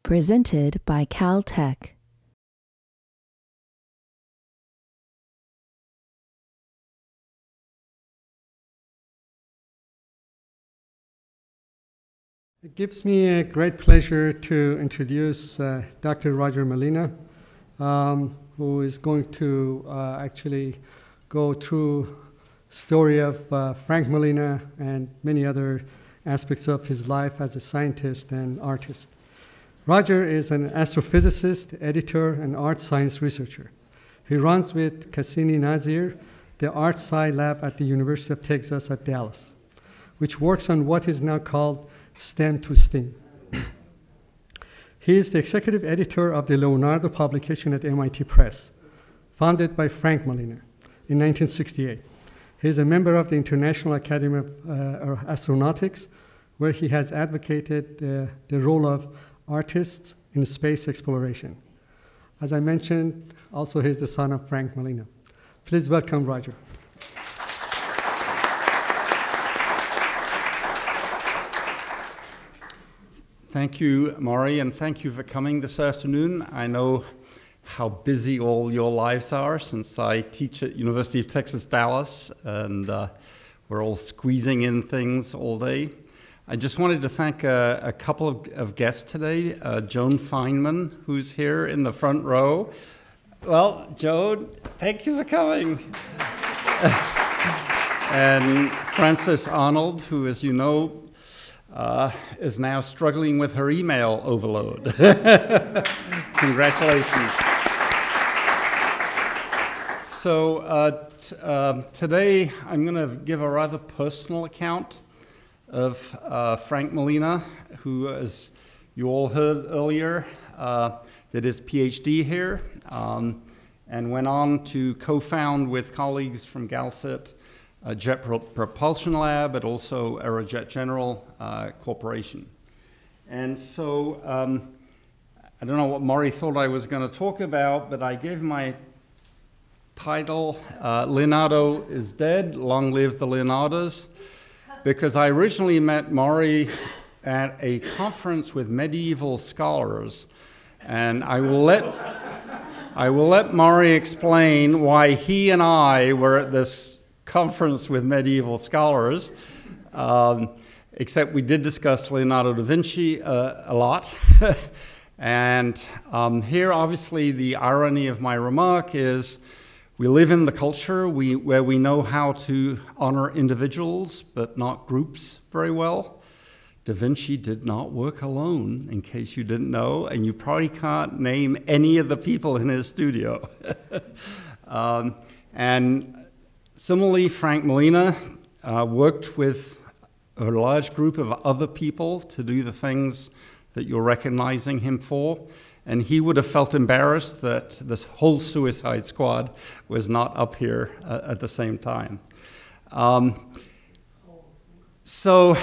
Presented by Caltech. It gives me a great pleasure to introduce Dr. Roger Malina, who is going to actually go through the story of Frank Malina and many other aspects of his life as a scientist and artist. Roger is an astrophysicist, editor, and art science researcher. He runs with Cassini Nazir the Art Sci Lab at the University of Texas at Dallas, which works on what is now called STEM to STEAM. He is the executive editor of the Leonardo publication at MIT Press, founded by Frank Malina in 1968. He is a member of the International Academy of Astronautics, where he has advocated the role of artists in space exploration. As I mentioned, also he's the son of Frank Malina. Please welcome Roger. Thank you, Maury, and thank you for coming this afternoon. I know how busy all your lives are since I teach at University of Texas, Dallas, and we're all squeezing in things all day. I just wanted to thank a couple of guests today. Joan Feynman, who's here in the front row. Well, Joan, thank you for coming. And Frances Arnold, who, as you know, is now struggling with her email overload. Congratulations. So today I'm going to give a rather personal account of Frank Malina, who, as you all heard earlier, did his PhD here and went on to co-found with colleagues from GALCIT a jet propulsion lab, but also Aerojet General Corporation. And so I don't know what Maury thought I was going to talk about, but I gave my title, Leonardo is Dead, Long Live the Leonardos, because I originally met Maury at a conference with medieval scholars, and I will let Maury explain why he and I were at this conference with medieval scholars, except we did discuss Leonardo da Vinci a lot. And here, obviously, the irony of my remark is we live in the culture where we know how to honor individuals, but not groups very well. Da Vinci did not work alone, in case you didn't know, and you probably can't name any of the people in his studio. And similarly, Frank Malina worked with a large group of other people to do the things that you're recognizing him for, and he would have felt embarrassed that this whole suicide squad was not up here at the same time. So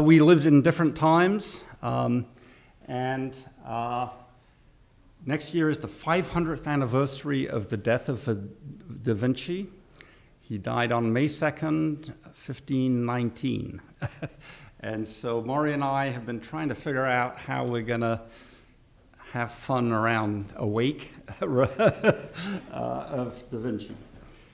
we lived in different times, and next year is the 500th anniversary of the death of Da Vinci. He died on May 2nd, 1519. And so Maury and I have been trying to figure out how we're going to have fun around a wake of Da Vinci.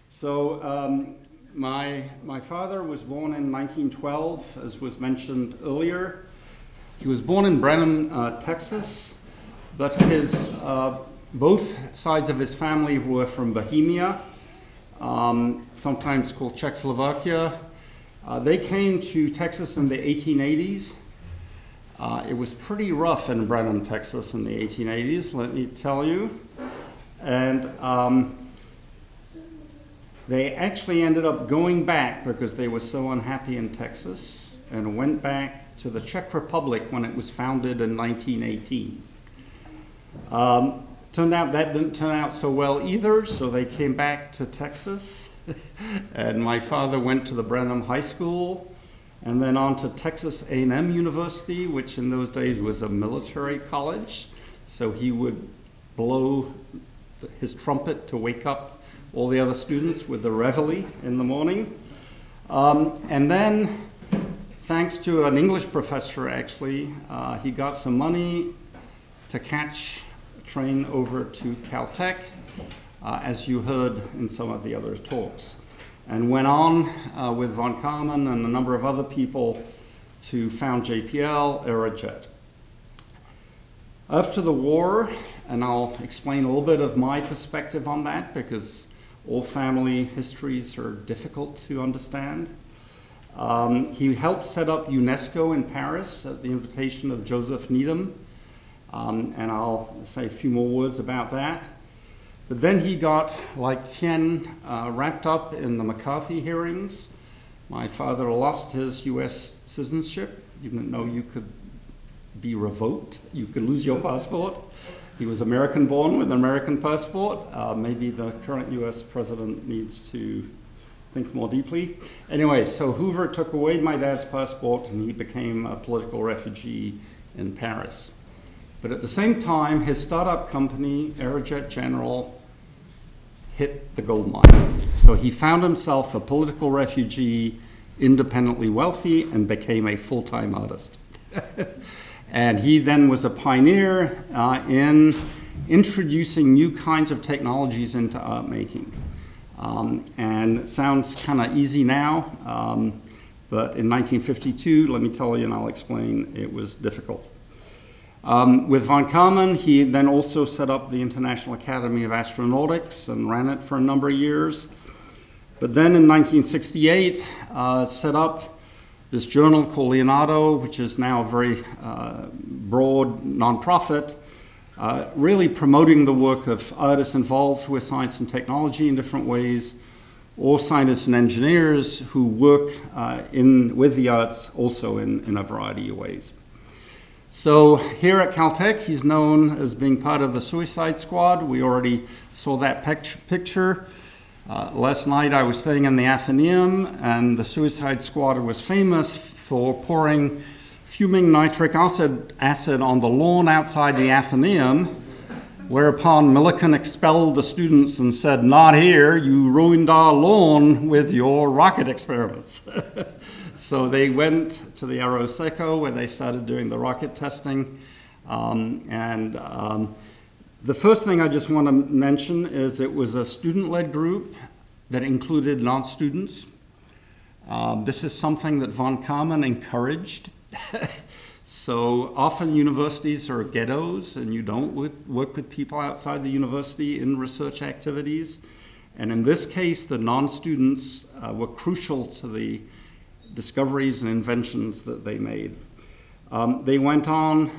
So my father was born in 1912, as was mentioned earlier. He was born in Brenham, Texas, but both sides of his family were from Bohemia, sometimes called Czechoslovakia. They came to Texas in the 1880s. It was pretty rough in Brenham, Texas in the 1880s, let me tell you. And they actually ended up going back because they were so unhappy in Texas and went back to the Czech Republic when it was founded in 1918. Turned out that didn't turn out so well either, so they came back to Texas. And my father went to the Brenham High School and then on to Texas A&M University, which in those days was a military college. So he would blow his trumpet to wake up all the other students with the reveille in the morning. And then, thanks to an English professor, actually, he got some money to catch a train over to Caltech, as you heard in some of the other talks, and went on with von Karman and a number of other people to found JPL, Aerojet. After the war, and I'll explain a little bit of my perspective on that because all family histories are difficult to understand. He helped set up UNESCO in Paris at the invitation of Joseph Needham, and I'll say a few more words about that. But then he got, like Tien, wrapped up in the McCarthy hearings. My father lost his US citizenship, even though you could be revoked. You could lose your passport. He was American born with an American passport. Maybe the current US president needs to think more deeply. Anyway, so Hoover took away my dad's passport and he became a political refugee in Paris. But at the same time, his startup company, Aerojet General, hit the gold mine. So he found himself a political refugee, independently wealthy, and became a full-time artist. And he then was a pioneer in introducing new kinds of technologies into art making. And it sounds kind of easy now, but in 1952, let me tell you and I'll explain, it was difficult. With von Karman, he then also set up the International Academy of Astronautics and ran it for a number of years. But then in 1968, set up this journal called Leonardo, which is now a very broad nonprofit, really promoting the work of artists involved with science and technology in different ways, or scientists and engineers who work with the arts also in a variety of ways. So here at Caltech, he's known as being part of the Suicide Squad. We already saw that picture. Last night I was staying in the Athenaeum, and the Suicide Squad was famous for pouring fuming nitric acid on the lawn outside the Athenaeum, whereupon Millikan expelled the students and said, "Not here, you ruined our lawn with your rocket experiments." So they went to the Aero Seco where they started doing the rocket testing. The first thing I just want to mention is it was a student-led group that included non-students. This is something that von Karman encouraged. So often universities are ghettos and you don't work with people outside the university in research activities. And in this case, the non-students were crucial to the discoveries and inventions that they made. They went on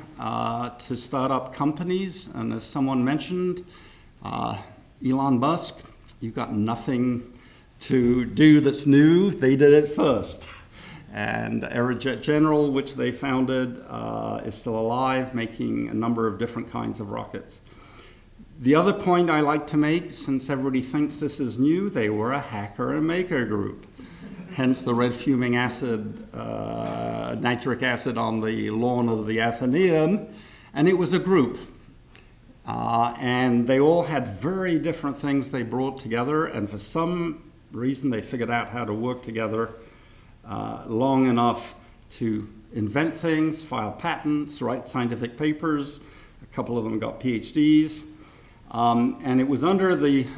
to start up companies, and as someone mentioned, Elon Musk, you've got nothing to do that's new. They did it first. And Aerojet General, which they founded, is still alive, making a number of different kinds of rockets. The other point I like to make, since everybody thinks this is new, they were a hacker and maker group. Hence the red fuming acid, nitric acid on the lawn of the Athenaeum. And it was a group. And they all had very different things they brought together. And for some reason, they figured out how to work together long enough to invent things, file patents, write scientific papers. A couple of them got PhDs. And it was under the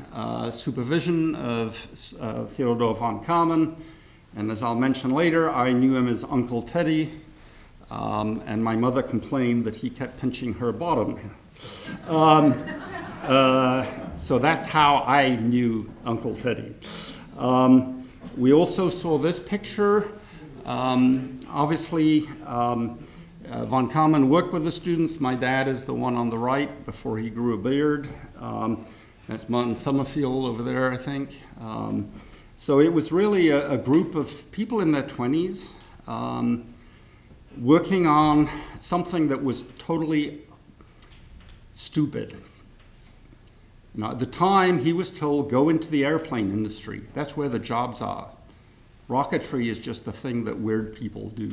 supervision of Theodor von Karman. And as I'll mention later, I knew him as Uncle Teddy, and my mother complained that he kept pinching her bottom. So that's how I knew Uncle Teddy. We also saw this picture. Obviously, von Karman worked with the students. My dad is the one on the right before he grew a beard. That's Martin Summerfield over there, I think. So it was really a group of people in their 20s working on something that was totally stupid. Now, at the time, he was told, go into the airplane industry. That's where the jobs are. Rocketry is just the thing that weird people do.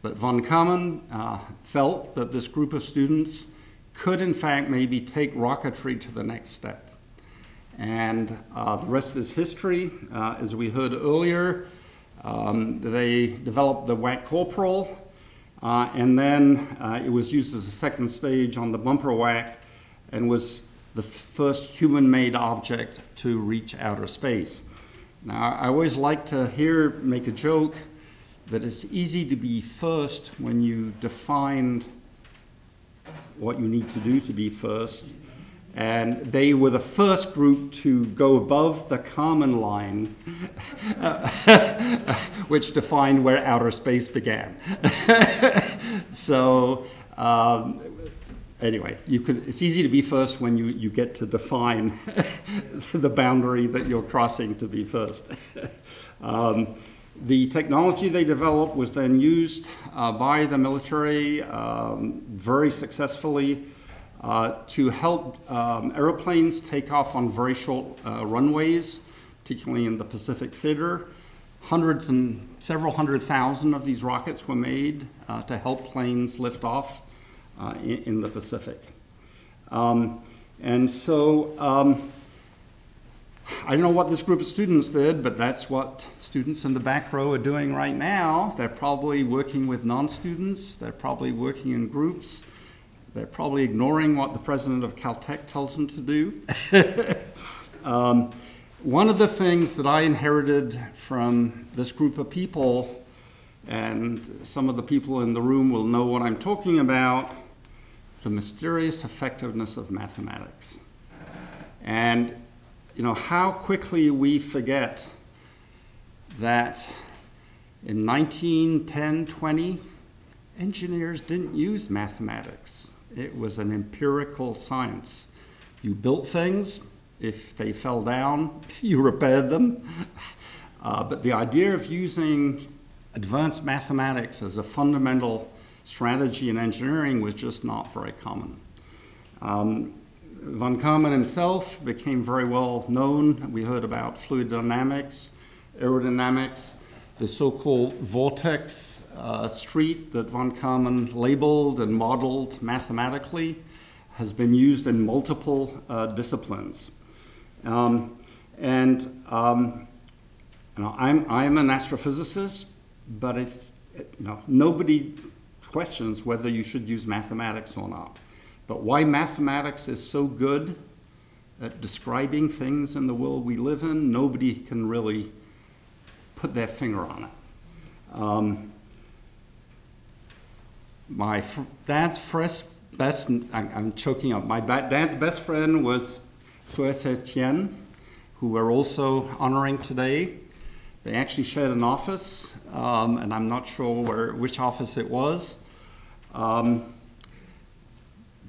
But von Karman felt that this group of students could, in fact, maybe take rocketry to the next step. And the rest is history. As we heard earlier, they developed the Watt Corporal. And then it was used as a second stage on the bumper whack and was the first human-made object to reach outer space. Now, I always like to make a joke that it's easy to be first when you define what you need to do to be first. And they were the first group to go above the Kármán line, which defined where outer space began. So anyway, it's easy to be first when you get to define the boundary that you're crossing to be first. The technology they developed was then used by the military very successfully to help airplanes take off on very short runways, particularly in the Pacific Theater. Several hundred thousand of these rockets were made to help planes lift off in the Pacific. And so I don't know what this group of students did, but that's what students in the back row are doing right now. They're probably working with non-students. They're probably working in groups. They're probably ignoring what the president of Caltech tells them to do. One of the things that I inherited from this group of people, and some of the people in the room will know what I'm talking about, the mysterious effectiveness of mathematics. And you know, how quickly we forget that in 1910, 20, engineers didn't use mathematics. It was an empirical science. You built things. If they fell down, you repaired them. But the idea of using advanced mathematics as a fundamental strategy in engineering was just not very common. Von Karman himself became very well known. We heard about fluid dynamics, aerodynamics, the so-called vortex street that von Karman labeled and modeled mathematically has been used in multiple disciplines. I'm an astrophysicist, but nobody questions whether you should use mathematics or not. But why mathematics is so good at describing things in the world we live in, nobody can really put their finger on it. My dad's best, I'm choking up, my dad's best friend was Etienne, who we're also honoring today. They actually shared an office, and I'm not sure which office it was.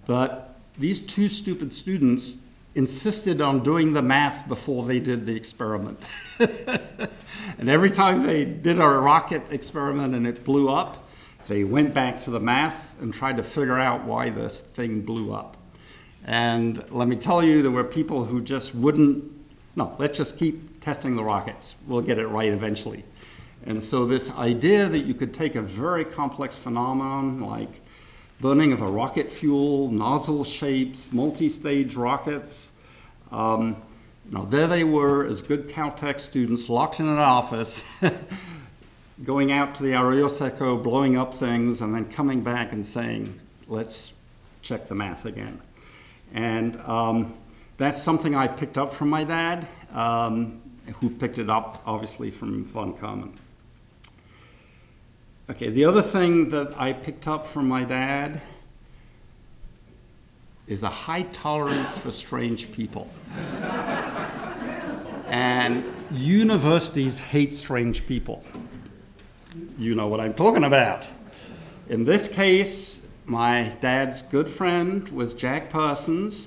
But these two stupid students insisted on doing the math before they did the experiment. And every time they did a rocket experiment and it blew up, they went back to the math and tried to figure out why this thing blew up. And let me tell you, there were people who just wouldn't, no, let's just keep testing the rockets. We'll get it right eventually. And so this idea that you could take a very complex phenomenon like burning of a rocket fuel, nozzle shapes, multi-stage rockets. There they were as good Caltech students locked in an office, going out to the Arioseco, blowing up things, and then coming back and saying, let's check the math again. And that's something I picked up from my dad, who picked it up, obviously, from von Karman. Okay, the other thing that I picked up from my dad is a high tolerance for strange people. And universities hate strange people. You know what I'm talking about. In this case, my dad's good friend was Jack Parsons,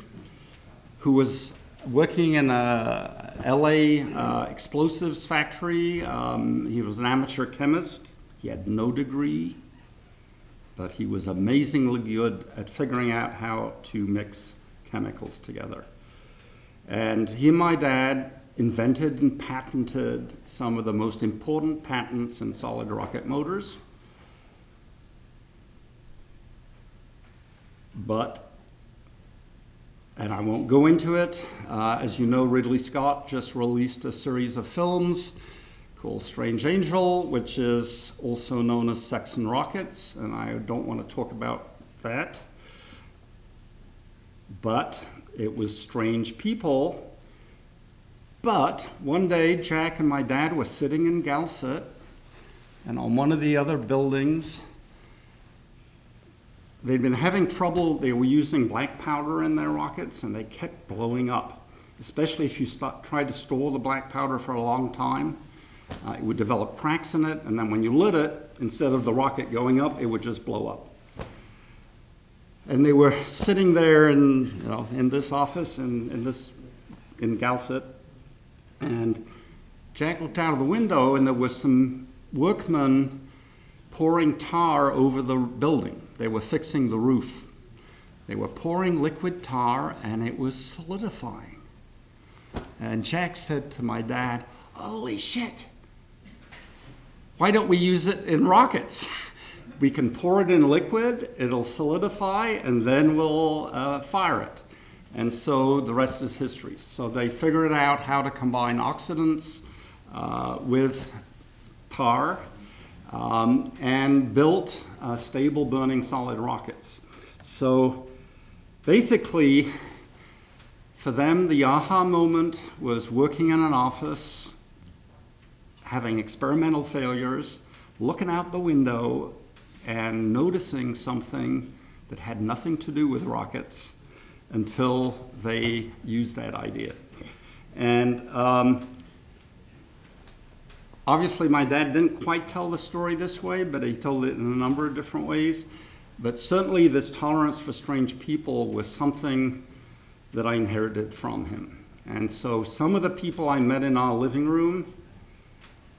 who was working in a LA explosives factory. He was an amateur chemist. He had no degree, but he was amazingly good at figuring out how to mix chemicals together. And he and my dad invented and patented some of the most important patents in solid rocket motors. But, and I won't go into it, as you know, Ridley Scott just released a series of films called Strange Angel, which is also known as Sex and Rockets, and I don't want to talk about that. But it was strange people. But one day, Jack and my dad were sitting in GALCIT, and on one of the other buildings, they'd been having trouble. They were using black powder in their rockets, and they kept blowing up, especially if you tried to store the black powder for a long time. It would develop cracks in it, and then when you lit it, instead of the rocket going up, it would just blow up. And they were sitting there in this office, in GALCIT, and Jack looked out of the window, and there was some workmen pouring tar over the building. They were fixing the roof. They were pouring liquid tar, and it was solidifying. And Jack said to my dad, "Holy shit, why don't we use it in rockets? We can pour it in liquid, it'll solidify, and then we'll fire it." And so the rest is history. So they figured out how to combine oxidants with tar and built stable burning solid rockets. So basically, for them, the aha moment was working in an office, having experimental failures, looking out the window and noticing something that had nothing to do with rockets until they used that idea. And obviously my dad didn't quite tell the story this way, but he told it in a number of different ways. But certainly this tolerance for strange people was something that I inherited from him. And so some of the people I met in our living room,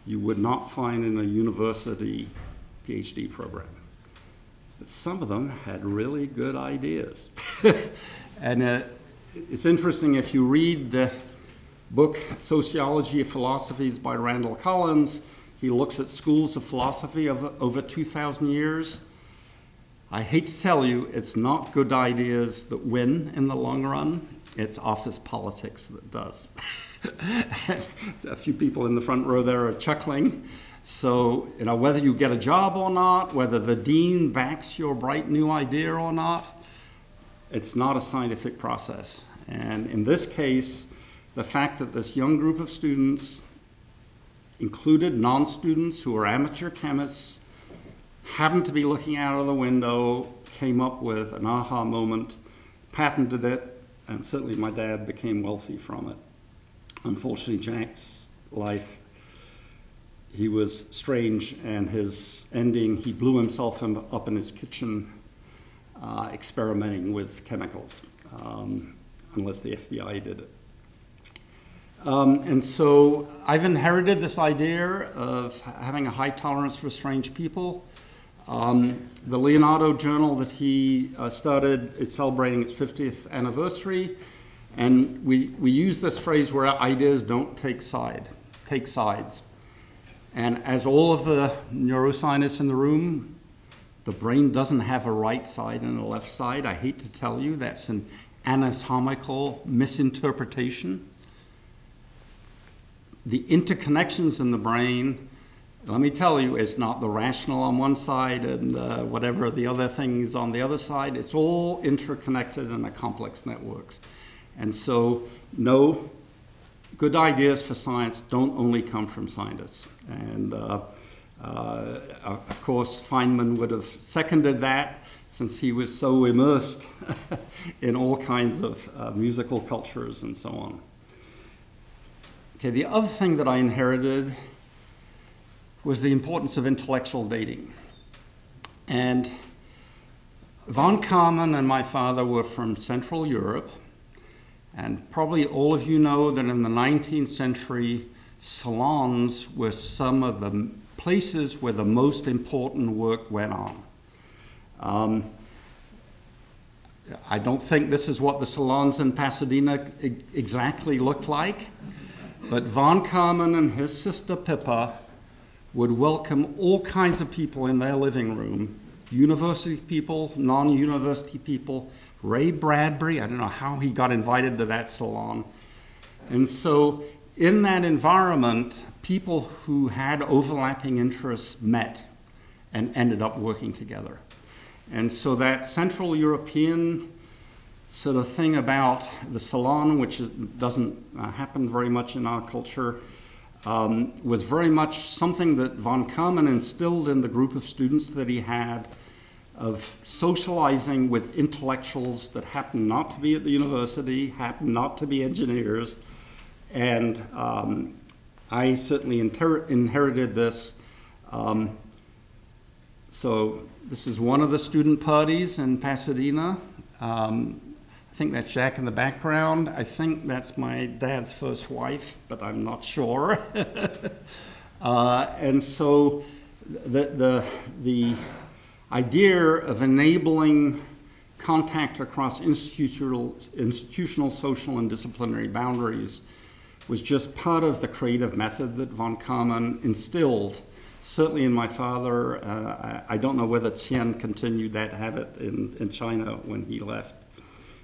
you would not find in a university PhD program. But some of them had really good ideas. And it's interesting, if you read the book Sociology of Philosophies by Randall Collins, he looks at schools of philosophy of over 2,000 years. I hate to tell you, it's not good ideas that win in the long run. It's office politics that does. A few people in the front row there are chuckling. So, whether you get a job or not, whether the dean backs your bright new idea or not, it's not a scientific process. And in this case, the fact that this young group of students included non-students who were amateur chemists, happened to be looking out of the window, came up with an aha moment, patented it, and certainly my dad became wealthy from it. Unfortunately, Jack's life, he was strange, and his ending, he blew himself up in his kitchen experimenting with chemicals, unless the FBI did it. And so I've inherited this idea of having a high tolerance for strange people. The Leonardo journal that he started is celebrating its 50th anniversary, and we use this phrase where ideas don't take sides. And as all of the neuroscientists in the room, the brain doesn't have a right side and a left side. I hate to tell you, that's an anatomical misinterpretation. The interconnections in the brain, let me tell you, it's not the rational on one side and whatever the other thing is on the other side. It's all interconnected in a complex networks. And so, no, good ideas for science don't only come from scientists. And of course, Feynman would have seconded that, since he was so immersed in all kinds of musical cultures and so on. Okay, the other thing that I inherited was the importance of intellectual dating. And von Karman and my father were from Central Europe, and probably all of you know that in the 19th century, salons were some of the places where the most important work went on. I don't think this is what the salons in Pasadena exactly looked like, but von Karman and his sister Pippa would welcome all kinds of people in their living room, university people, non-university people. Ray Bradbury, I don't know how he got invited to that salon. And so in that environment, people who had overlapping interests met and ended up working together. And so that Central European sort of thing about the salon, which doesn't happen very much in our culture, was very much something that von Karman instilled in the group of students that he had, of socializing with intellectuals that happened not to be at the university, happened not to be engineers. And I certainly inherited this. So this is one of the student parties in Pasadena. I think that's Jack in the background. I think that's my dad's first wife, but I'm not sure. And so the idea of enabling contact across institutional, social, and disciplinary boundaries was just part of the creative method that von Karman instilled, certainly in my father. I don't know whether Qian continued that habit in China when he left.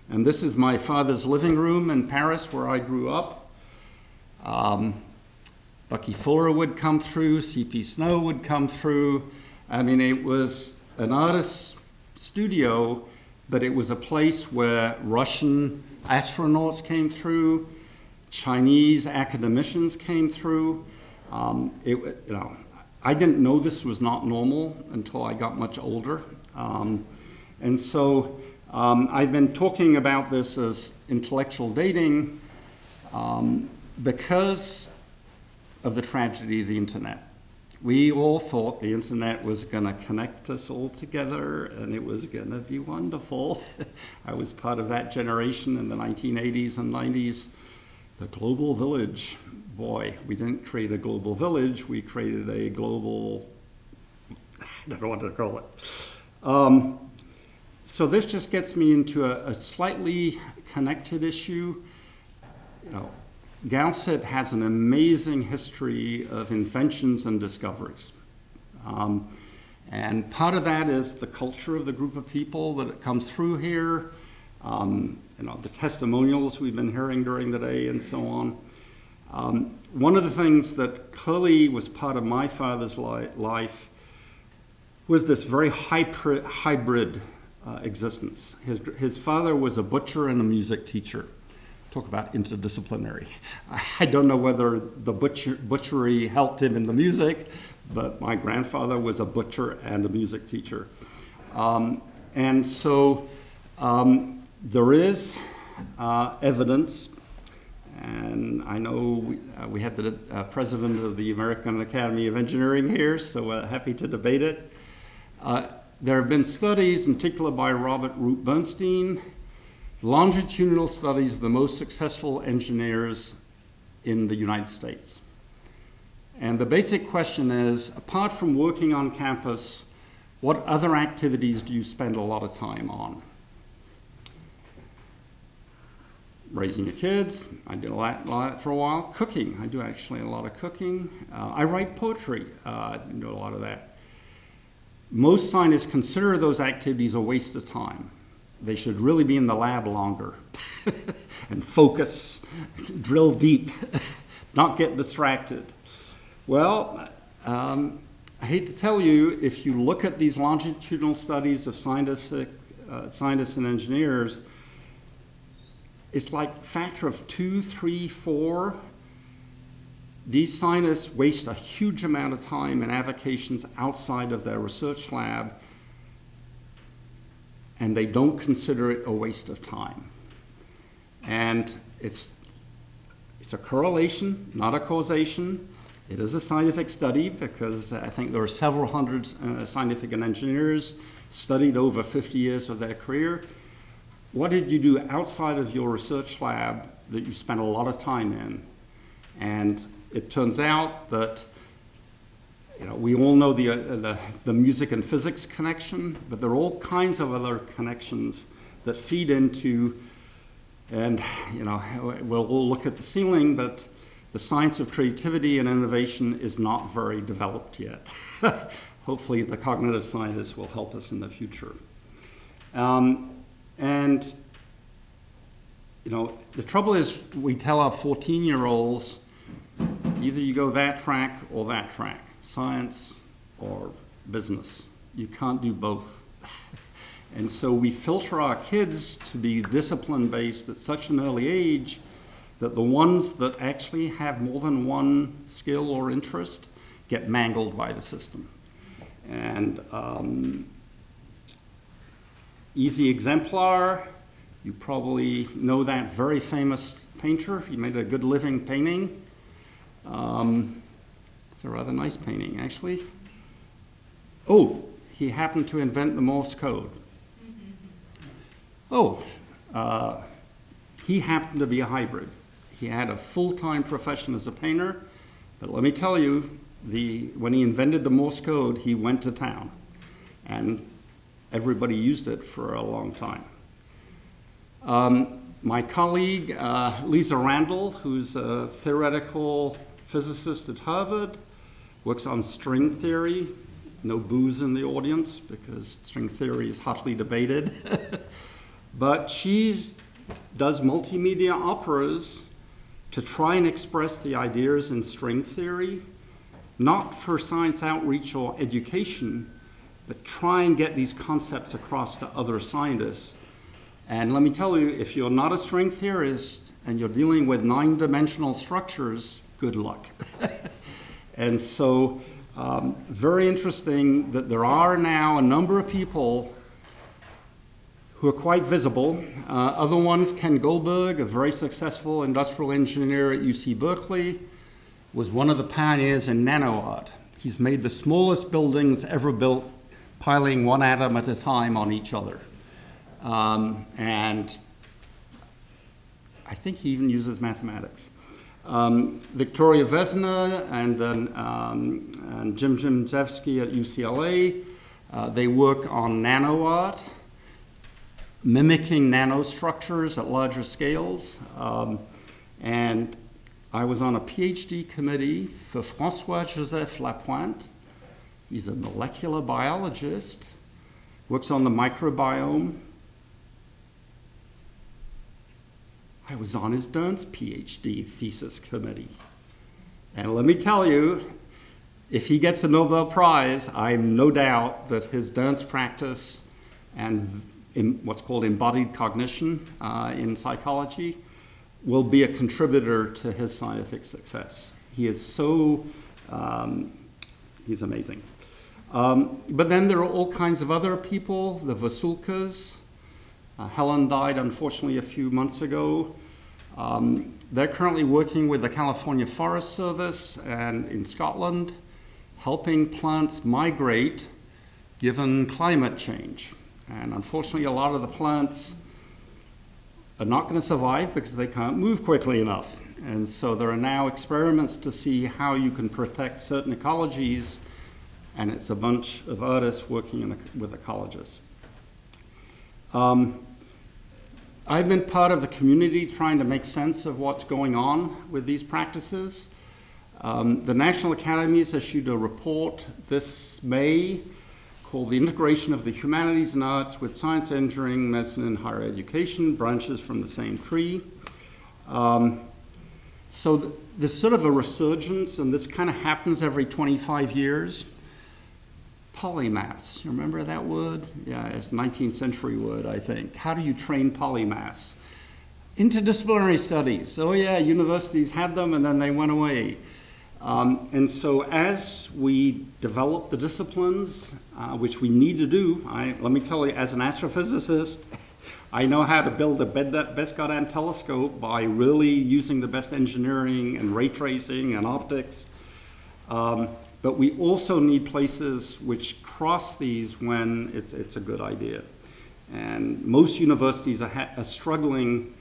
And this is my father's living room in Paris, where I grew up. Bucky Fuller would come through, C.P. Snow would come through. I mean, it was an artist's studio, but it was a place where Russian astronauts came through, Chinese academicians came through. I didn't know this was not normal until I got much older. And so I've been talking about this as intellectual dating because of the tragedy of the internet. We all thought the internet was going to connect us all together and it was going to be wonderful. I was part of that generation in the 1980s and 90s. The global village. Boy, we didn't create a global village, we created a global, I don't know what to call it. So this just gets me into a slightly connected issue. GALCIT has an amazing history of inventions and discoveries. And part of that is the culture of the group of people that comes through here, the testimonials we've been hearing during the day and so on. One of the things that clearly was part of my father's life was this very hybrid existence. His father was a butcher and a music teacher. Talk about interdisciplinary. I don't know whether the butchery helped him in the music, but my grandfather was a butcher and a music teacher. And so there is evidence, and I know we have the president of the American Academy of Engineering here, so happy to debate it. There have been studies, in particular by Robert Root Bernstein, longitudinal studies of the most successful engineers in the United States. And the basic question is, apart from working on campus, what other activities do you spend a lot of time on? Raising your kids, I did a lot for a while. Cooking, I do actually a lot of cooking. I write poetry, I do a lot of that. Most scientists consider those activities a waste of time. They should really be in the lab longer and focus, drill deep, not get distracted. Well, I hate to tell you, if you look at these longitudinal studies of scientists and engineers, it's like a factor of 2, 3, 4. These scientists waste a huge amount of time in avocations outside of their research lab, and they don't consider it a waste of time. And it's a correlation, not a causation. It is a scientific study because I think there are several hundred scientific and engineers studied over 50 years of their career. What did you do outside of your research lab that you spent a lot of time in? And it turns out that we all know the music and physics connection, but there are all kinds of other connections that feed into, and we'll all look at the ceiling, but the science of creativity and innovation is not very developed yet. Hopefully the cognitive scientists will help us in the future. The trouble is we tell our 14-year-olds, Either you go that track or that track, science or business. You can't do both. And so we filter our kids to be discipline-based at such an early age that the ones that actually have more than one skill or interest get mangled by the system. And easy exemplar, you probably know that very famous painter. He made a good living painting. It's a rather nice painting, actually. Oh, he happened to invent the Morse code. Oh, he happened to be a hybrid. He had a full-time profession as a painter, but let me tell you, when he invented the Morse code, he went to town, and everybody used it for a long time. My colleague, Lisa Randall, who's a theoretical physicist at Harvard, works on string theory. No booze in the audience, because string theory is hotly debated. But she does multimedia operas to try and express the ideas in string theory, not for science outreach or education, but try and get these concepts across to other scientists. And let me tell you, if you're not a string theorist and you're dealing with 9-dimensional structures, good luck. And so, very interesting that there are now a number of people who are quite visible. Other ones, Ken Goldberg, a very successful industrial engineer at UC Berkeley, was one of the pioneers in nano art. He's made the smallest buildings ever built, piling one atom at a time on each other. And I think he even uses mathematics. Victoria Vesna and Jim Jimzewski at UCLA, they work on nano art, mimicking nanostructures at larger scales. And I was on a PhD committee for François-Joseph Lapointe. He's a molecular biologist, works on the microbiome. I was on his Dern's PhD thesis committee. And let me tell you, if he gets a Nobel Prize, I have no doubt that his Dern's practice and in what's called embodied cognition in psychology will be a contributor to his scientific success. He is so, he's amazing. But then there are all kinds of other people, the Vasulkas. Helen died, unfortunately, a few months ago. They're currently working with the California Forest Service and in Scotland, helping plants migrate given climate change. And unfortunately, a lot of the plants are not going to survive because they can't move quickly enough. And so there are now experiments to see how you can protect certain ecologies, and it's a bunch of artists working with ecologists. I've been part of the community trying to make sense of what's going on with these practices. The National Academy has issued a report this May called The Integration of the Humanities and Arts with Science, Engineering, Medicine, and Higher Education, branches from the same tree. So there's sort of a resurgence, and this kind of happens every 25 years. Polymaths, you remember that word? Yeah, it's a 19th century word, I think. How do you train polymaths? Interdisciplinary studies. Oh yeah, universities had them and then they went away. And so as we develop the disciplines, which we need to do, let me tell you, as an astrophysicist, I know how to build a best goddamn telescope by really using the best engineering and ray tracing and optics. But we also need places which cross these when it's a good idea. And most universities are struggling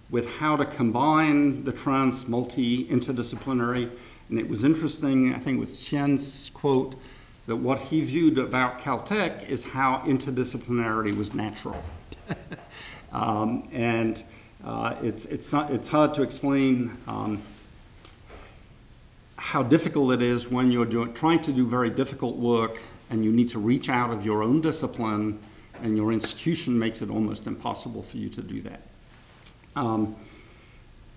with how to combine the interdisciplinary. And it was interesting, I think it was Qian's quote, that what he viewed about Caltech is how interdisciplinarity was natural. It's hard to explain how difficult it is when you're trying to do very difficult work and you need to reach out of your own discipline, and your institution makes it almost impossible for you to do that.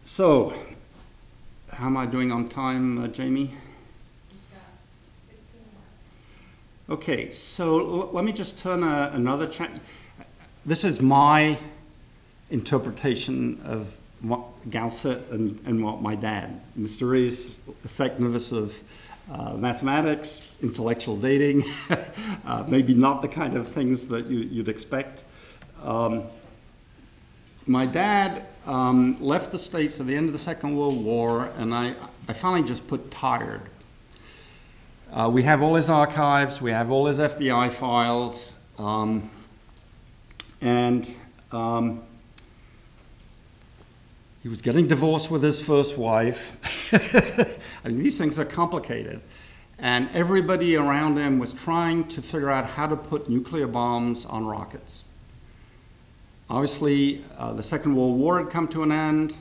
So how am I doing on time, Jamie? Okay, so let me just turn another check. This is my interpretation of what GALCIT and what my dad, mysterious effectiveness of mathematics, intellectual dating, maybe not the kind of things that you'd expect. My dad left the States at the end of the Second World War, and I finally just put tired. We have all his archives, we have all his FBI files, and he was getting divorced with his first wife. I mean, these things are complicated. And everybody around him was trying to figure out how to put nuclear bombs on rockets. Obviously, the Second World War had come to an end,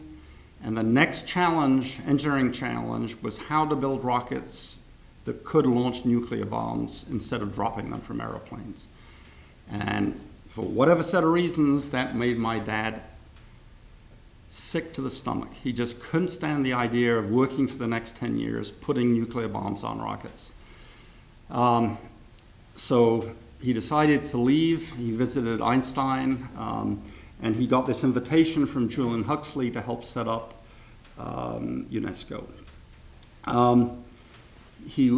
and the next challenge, engineering challenge, was how to build rockets that could launch nuclear bombs instead of dropping them from airplanes. And for whatever set of reasons, that made my dad sick to the stomach. He just couldn't stand the idea of working for the next 10 years, putting nuclear bombs on rockets. So he decided to leave. He visited Einstein, and he got this invitation from Julian Huxley to help set up UNESCO. He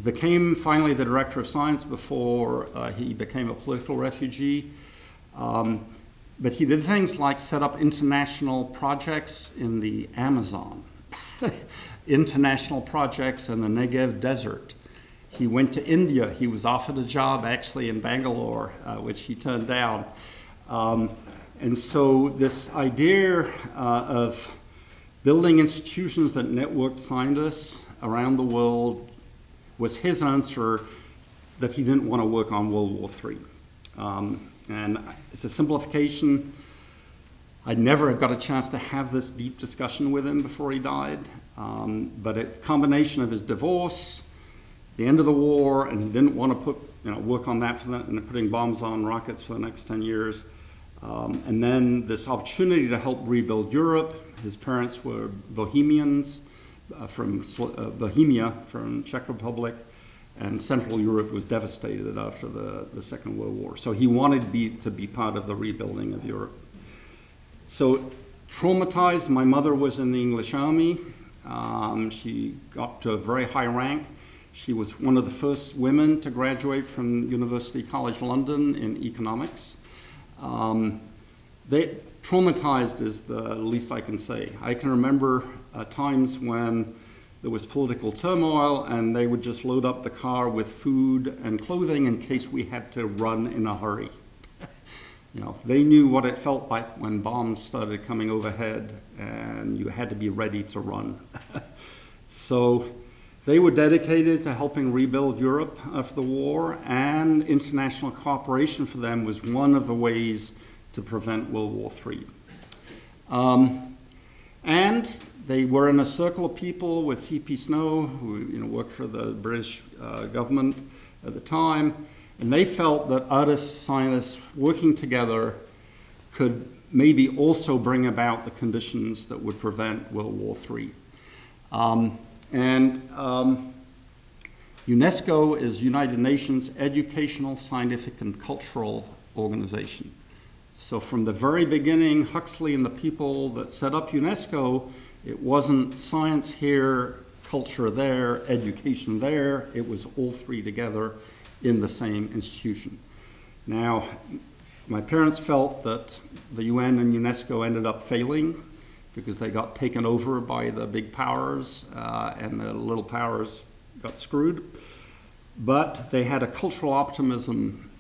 became finally the director of science before he became a political refugee. But he did things like set up international projects in the Amazon, international projects in the Negev desert. He went to India. He was offered a job actually in Bangalore, which he turned down. And so this idea of building institutions that networked scientists around the world was his answer that he didn't want to work on World War III. And it's a simplification. I never got a chance to have this deep discussion with him before he died. But a combination of his divorce, the end of the war, and he didn't want to work on that and putting bombs on rockets for the next 10 years. And then this opportunity to help rebuild Europe. His parents were Bohemians from Bohemia, from Czech Republic. And Central Europe was devastated after the Second World War. So he wanted to be part of the rebuilding of Europe. So traumatized, my mother was in the English Army. She got to a very high rank. She was one of the first women to graduate from University College London in economics. Traumatized is the least I can say. I can remember times when there was political turmoil, and they would just load up the car with food and clothing in case we had to run in a hurry. They knew what it felt like when bombs started coming overhead, and you had to be ready to run. So they were dedicated to helping rebuild Europe after the war, and international cooperation for them was one of the ways to prevent World War III. And they were in a circle of people with C.P. Snow, who worked for the British government at the time, and they felt that artists, scientists working together could maybe also bring about the conditions that would prevent World War III. UNESCO is United Nations Educational, Scientific, and Cultural Organization. So from the very beginning, Huxley and the people that set up UNESCO, it wasn't science here, culture there, education there. It was all three together in the same institution. Now, my parents felt that the UN and UNESCO ended up failing because they got taken over by the big powers and the little powers got screwed. But they had a cultural optimism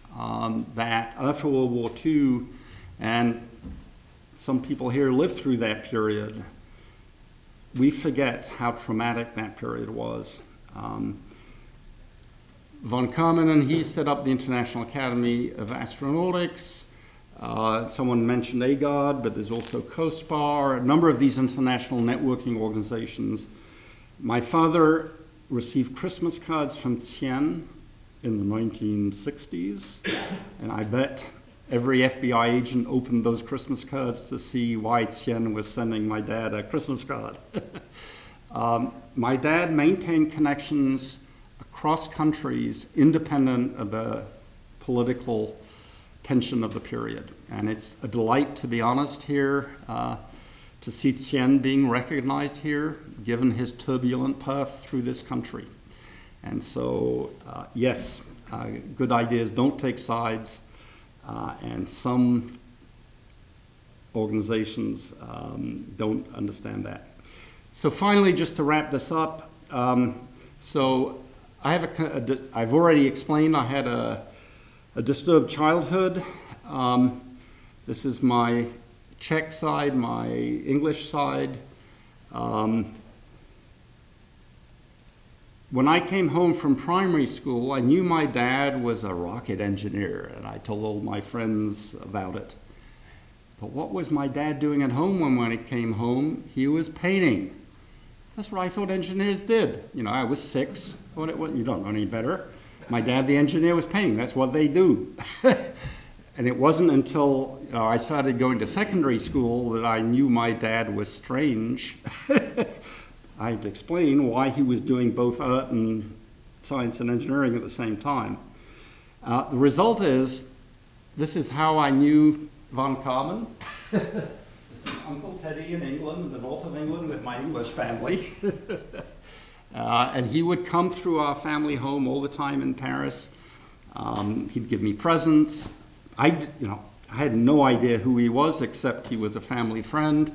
that after World War II, and some people here lived through that period, we forget how traumatic that period was. Von Karman and he set up the International Academy of Astronautics. Someone mentioned AGOD, but there's also COSPAR, a number of these international networking organizations. My father received Christmas cards from Tien in the 1960s, and I bet every FBI agent opened those Christmas cards to see why Tien was sending my dad a Christmas card. My dad maintained connections across countries independent of the political tension of the period. And it's a delight, to be honest, here to see Tien being recognized here, given his turbulent path through this country. And so, yes, good ideas don't take sides, and some organizations don't understand that. So finally, just to wrap this up, so I've already explained I had a disturbed childhood. This is my Czech side, my English side. When I came home from primary school, I knew my dad was a rocket engineer, and I told all my friends about it. But what was my dad doing at home when he came home? He was painting. That's what I thought engineers did. You know, I was 6. You don't know any better. My dad, the engineer, was painting. That's what they do. And it wasn't until I started going to secondary school that I knew my dad was strange. I had to explain why he was doing both art and science and engineering at the same time. The result is, this is how I knew Von Karman. This is Uncle Teddy in England, the north of England, with my English family. And he would come through our family home all the time in Paris. He'd give me presents. I had no idea who he was, except he was a family friend.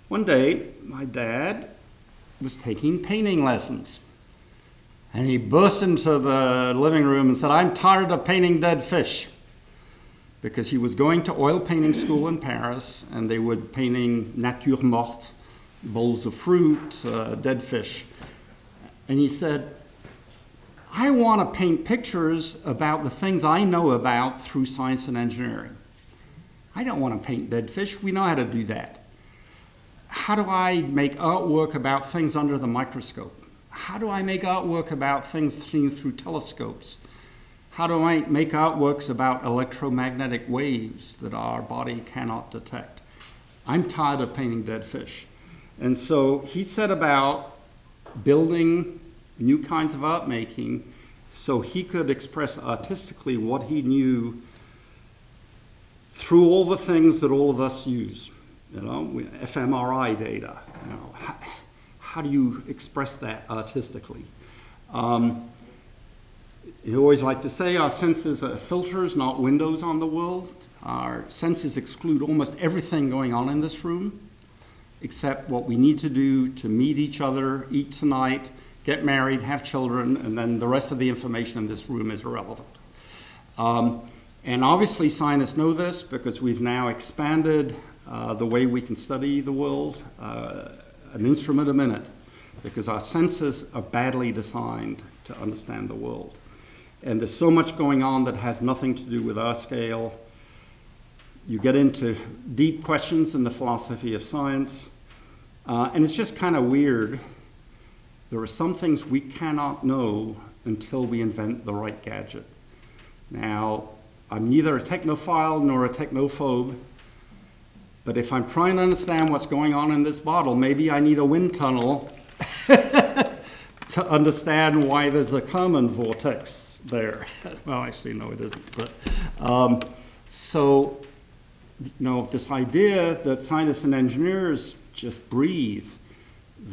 One day, my dad was taking painting lessons. And he burst into the living room and said, "I'm tired of painting dead fish." Because he was going to oil painting school in Paris, and they were painting nature morte, bowls of fruit, dead fish. And he said, "I want to paint pictures about the things I know about through science and engineering. I don't want to paint dead fish. We know how to do that. How do I make artwork about things under the microscope? How do I make artwork about things seen through telescopes? How do I make artworks about electromagnetic waves that our body cannot detect? I'm tired of painting dead fish." And so he set about building new kinds of art making so he could express artistically what he knew through all the things that all of us use. You know, fMRI data. You know, how do you express that artistically? You always like to say our senses are filters, not windows on the world. Our senses exclude almost everything going on in this room, except what we need to do to meet each other, eat tonight, get married, have children, and then the rest of the information in this room is irrelevant. And obviously scientists know this because we've now expanded the way we can study the world, an instrument a minute, because our senses are badly designed to understand the world. And there's so much going on that has nothing to do with our scale. You get into deep questions in the philosophy of science, and it's just kind of weird. There are some things we cannot know until we invent the right gadget. Now, I'm neither a technophile nor a technophobe, but if I'm trying to understand what's going on in this bottle, maybe I need a wind tunnel to understand why there's a Kalman vortex there. Well, actually, no, it isn't. But, so, you know, this idea that scientists and engineers just breathe,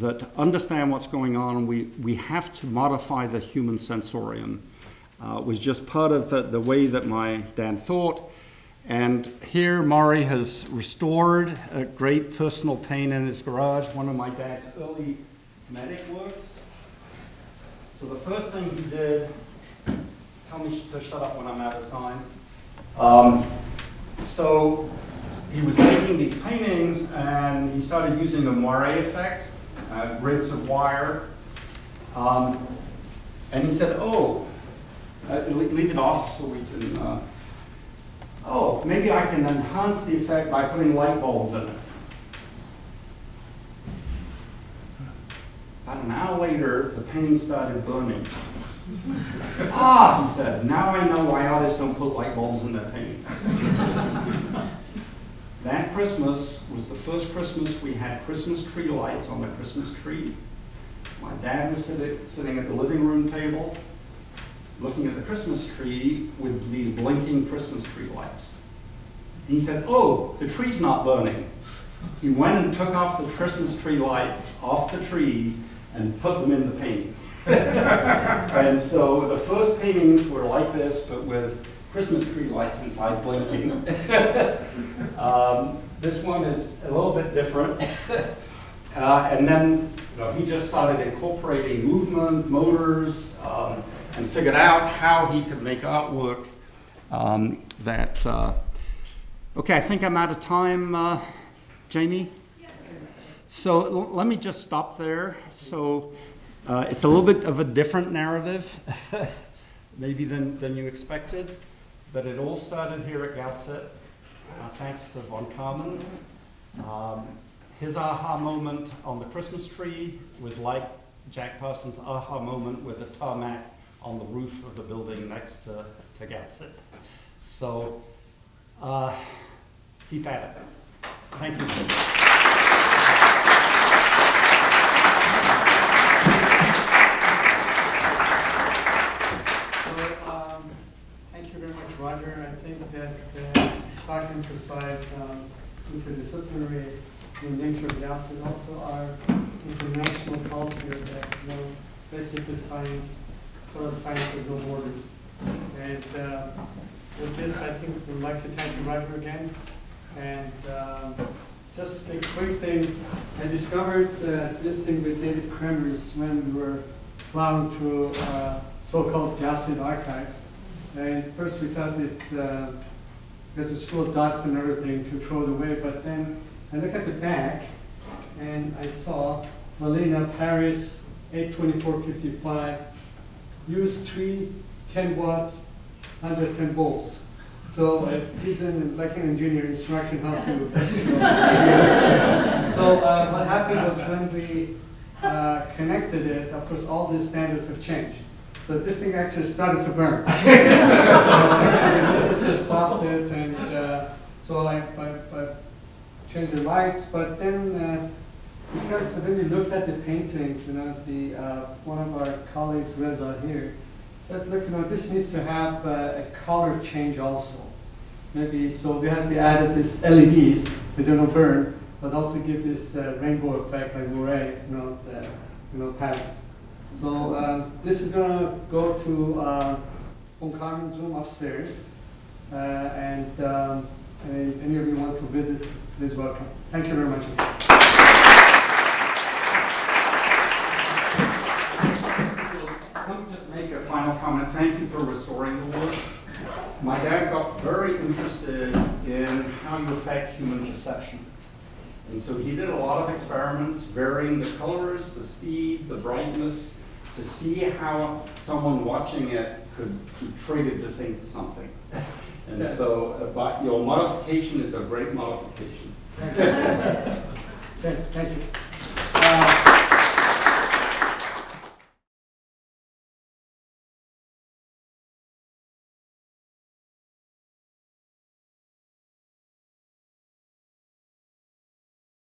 that to understand what's going on, we have to modify the human sensorium, was just part of the way that my dad thought. And here, Maury has restored a great personal painting in his garage, one of my dad's early kinetic works. So the first thing he did, tell me to shut up when I'm out of time. So he was making these paintings, and he started using the moire effect, grids of wire. And he said, "Oh, leave it off so we can, oh, maybe I can enhance the effect by putting light bulbs in it." About an hour later, the painting started burning. "Ah," he said, "now I know why artists don't put light bulbs in their paintings." That Christmas was the first Christmas, we had Christmas tree lights on the Christmas tree. My dad was sitting at the living room table, looking at the Christmas tree with these blinking Christmas tree lights. And he said, "Oh, the tree's not burning." He went and took off the Christmas tree lights off the tree and put them in the painting. And so the first paintings were like this, but with Christmas tree lights inside blinking. This one is a little bit different. And then he just started incorporating movement, motors, and figured out how he could make artwork okay, I think I'm out of time, Jamie? Yes. So let me just stop there. So it's a little bit of a different narrative, maybe than you expected, but it all started here at GALCIT, thanks to Von Karman. His aha moment on the Christmas tree was like Jack Parsons' aha moment with the tarmac on the roof of the building next to GALCIT. So keep at it. Thank you. Thank you very much, Roger. I think that Scott emphasized interdisciplinary nature of GALCIT, also our international culture that basically science, sort of science with no borders. And with this, I think we'd like to thank you, Roger, again. And just a quick thing, I discovered this thing with David Kremers when we were plowing through so-called GALCIT archives. And first we thought it's full of dust and everything to throw it away, but then I looked at the back and I saw Malina, Paris, 82455, use 3 10 watts, 110 volts. So he's like an engineer instruction how to. So what happened was when we connected it, of course all the standards have changed. So this thing actually started to burn. It just stopped it, and so I changed the lights. But then, because when we looked at the paintings, one of our colleagues, Reza here, said, "Look, this needs to have a color change also. Maybe so we have to add this LEDs that don't burn, but also give this rainbow effect like mosaic, patterns." So this is going to go to Von Karman's room upstairs, and any of you want to visit, please welcome. Thank you very much. Let me just make a final comment. Thank you for restoring the work. My dad got very interested in how you affect human perception. And so he did a lot of experiments, varying the colors, the speed, the brightness, to see how someone watching it could be triggered to think something. And so but your modification is a great modification. Thank you.